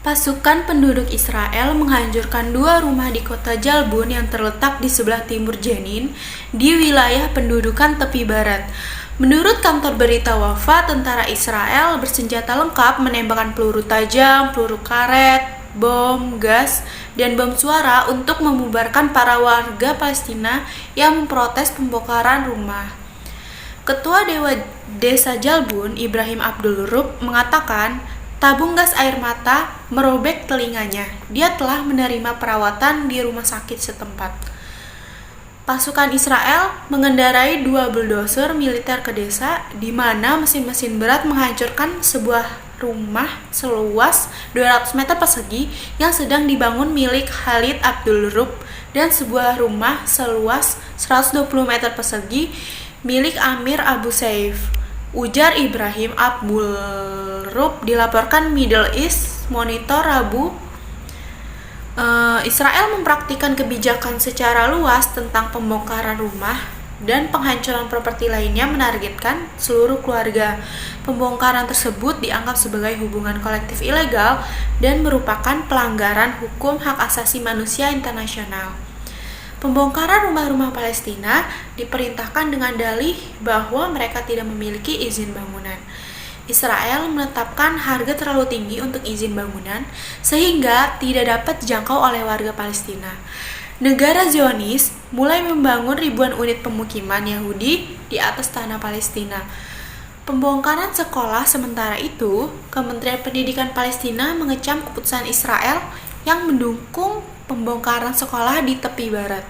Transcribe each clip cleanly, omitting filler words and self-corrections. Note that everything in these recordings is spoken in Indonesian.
Pasukan penduduk Israel menghancurkan 2 rumah di kota Jalbun yang terletak di sebelah timur Jenin, di wilayah pendudukan tepi barat. Menurut kantor berita Wafa, tentara Israel bersenjata lengkap menembakkan peluru tajam, peluru karet, bom, gas, dan bom suara untuk membubarkan para warga Palestina yang memprotes pembongkaran rumah. Ketua Dewa Desa Jalbun, Ibrahim Abdul Rub, mengatakan tabung gas air mata merobek telinganya. Dia telah menerima perawatan di rumah sakit setempat. Pasukan Israel mengendarai 2 bulldozer militer ke desa, di mana mesin-mesin berat menghancurkan sebuah rumah seluas 200 meter persegi yang sedang dibangun milik Khalid Abdul Rub dan sebuah rumah seluas 120 meter persegi milik Amir Abu Saif. Ujar Ibrahim Abdul Rub, dilaporkan Middle East Monitor Rabu. Israel mempraktikkan kebijakan secara luas tentang pembongkaran rumah dan penghancuran properti lainnya, menargetkan seluruh keluarga. Pembongkaran tersebut dianggap sebagai hubungan kolektif ilegal dan merupakan pelanggaran hukum hak asasi manusia internasional. Pembongkaran rumah-rumah Palestina diperintahkan dengan dalih bahwa mereka tidak memiliki izin bangunan. Israel menetapkan harga terlalu tinggi untuk izin bangunan sehingga tidak dapat dijangkau oleh warga Palestina. Negara Zionis mulai membangun ribuan unit pemukiman Yahudi di atas tanah Palestina. Pembongkaran sekolah sementara itu, Kementerian Pendidikan Palestina mengecam keputusan Israel yang mendukung pembongkaran sekolah di tepi barat.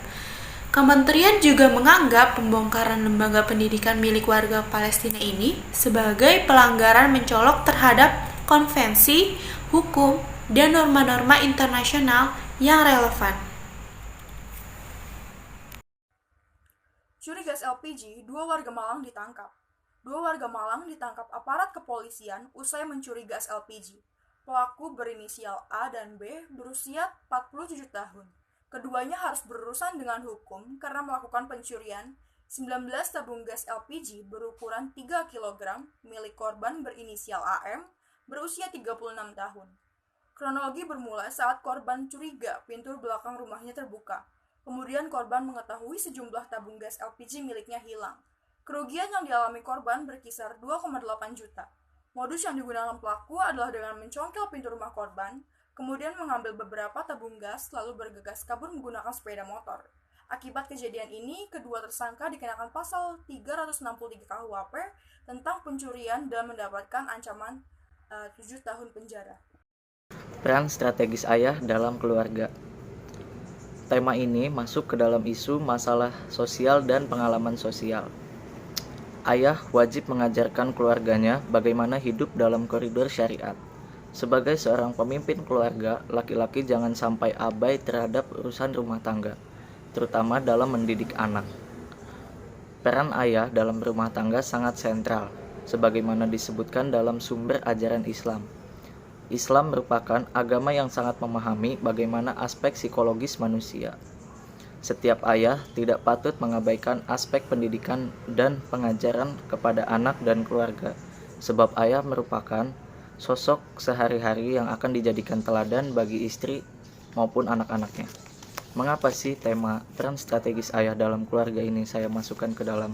Kementerian juga menganggap pembongkaran lembaga pendidikan milik warga Palestina ini sebagai pelanggaran mencolok terhadap konvensi, hukum, dan norma-norma internasional yang relevan. Curi gas LPG, 2 warga Malang ditangkap. 2 warga Malang ditangkap aparat kepolisian usai mencuri gas LPG. Pelaku berinisial A dan B berusia 47 tahun. Keduanya harus berurusan dengan hukum karena melakukan pencurian 19 tabung gas LPG berukuran 3 kg milik korban berinisial AM berusia 36 tahun. Kronologi bermula saat korban curiga pintu belakang rumahnya terbuka. Kemudian korban mengetahui sejumlah tabung gas LPG miliknya hilang. Kerugian yang dialami korban berkisar 2,8 juta. Modus yang digunakan pelaku adalah dengan mencongkel pintu rumah korban, kemudian mengambil beberapa tabung gas lalu bergegas kabur menggunakan sepeda motor. Akibat kejadian ini, kedua tersangka dikenakan pasal 363 KUHP tentang pencurian dan mendapatkan ancaman 7 tahun penjara. Peran strategis ayah dalam keluarga. Tema ini masuk ke dalam isu masalah sosial dan pengalaman sosial. Ayah wajib mengajarkan keluarganya bagaimana hidup dalam koridor syariat. Sebagai seorang pemimpin keluarga, laki-laki jangan sampai abai terhadap urusan rumah tangga, terutama dalam mendidik anak. Peran ayah dalam rumah tangga sangat sentral, sebagaimana disebutkan dalam sumber ajaran Islam. Islam merupakan agama yang sangat memahami bagaimana aspek psikologis manusia. Setiap ayah tidak patut mengabaikan aspek pendidikan dan pengajaran kepada anak dan keluarga, sebab ayah merupakan sosok sehari-hari yang akan dijadikan teladan bagi istri maupun anak-anaknya. Mengapa sih tema peran strategis ayah dalam keluarga ini saya masukkan ke dalam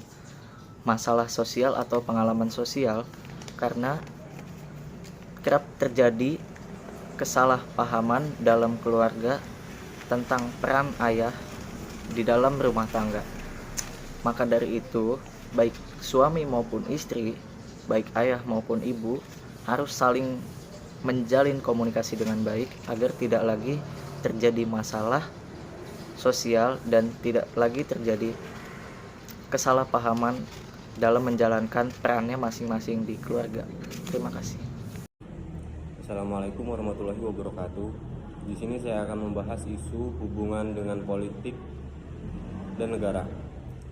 masalah sosial atau pengalaman sosial? Karena kerap terjadi kesalahpahaman dalam keluarga tentang peran ayah di dalam rumah tangga. Maka dari itu, baik suami maupun istri, baik ayah maupun ibu, harus saling menjalin komunikasi dengan baik agar tidak lagi terjadi masalah sosial dan tidak lagi terjadi kesalahpahaman dalam menjalankan perannya masing-masing di keluarga. Terima kasih. Assalamualaikum warahmatullahi wabarakatuh. Di sini saya akan membahas isu hubungan dengan politik dan negara.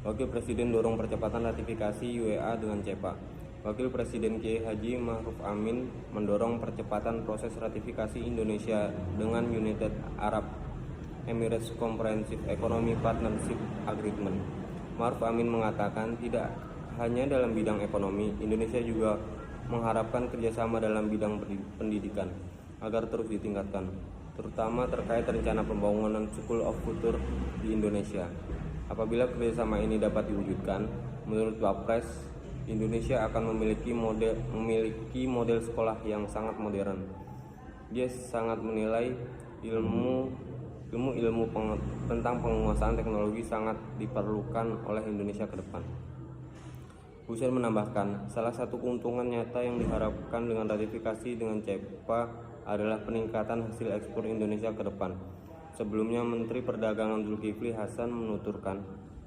Wakil Presiden dorong percepatan ratifikasi UEA dengan CEPA. Wakil Presiden Kiai Haji Ma'ruf Amin mendorong percepatan proses ratifikasi Indonesia dengan United Arab Emirates Comprehensive Economic Partnership Agreement. Ma'ruf Amin mengatakan tidak hanya dalam bidang ekonomi, Indonesia juga mengharapkan kerjasama dalam bidang pendidikan. agar terus ditingkatkan, terutama terkait rencana pembangunan School of Future di Indonesia. Apabila kerjasama ini dapat diwujudkan, menurut Wapres, Indonesia akan memiliki model sekolah yang sangat modern. Dia sangat menilai ilmu tentang penguasaan teknologi sangat diperlukan oleh Indonesia ke depan. Hussein menambahkan, salah satu keuntungan nyata yang diharapkan dengan ratifikasi dengan CEPA adalah peningkatan hasil ekspor Indonesia ke depan. Sebelumnya, Menteri Perdagangan Zulkifli Hasan menuturkan,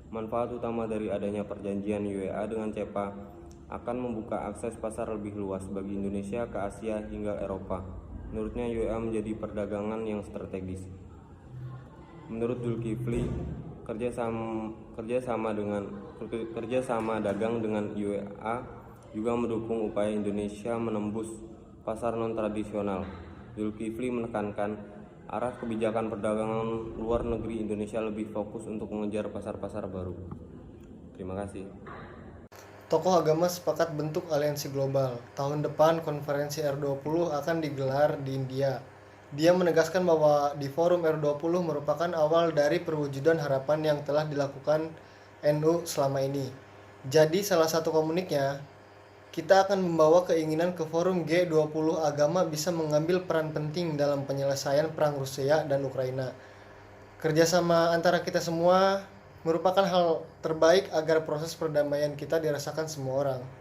manfaat utama dari adanya perjanjian UEA dengan CEPA akan membuka akses pasar lebih luas bagi Indonesia ke Asia hingga Eropa. Menurutnya, UEA menjadi perdagangan yang strategis. Menurut Zulkifli, kerjasama dagang dengan UEA juga mendukung upaya Indonesia menembus pasar non-tradisional. Zulkifli menekankan arah kebijakan perdagangan luar negeri Indonesia lebih fokus untuk mengejar pasar-pasar baru. Terima kasih. Tokoh agama sepakat bentuk aliansi global. Tahun depan konferensi R20 akan digelar di India. Dia menegaskan bahwa di forum R20 merupakan awal dari perwujudan harapan yang telah dilakukan NU selama ini. Jadi salah satu komuniknya, kita akan membawa keinginan ke forum G20 agama bisa mengambil peran penting dalam penyelesaian perang Rusia dan Ukraina. Kerjasama antara kita semua merupakan hal terbaik agar proses perdamaian kita dirasakan semua orang.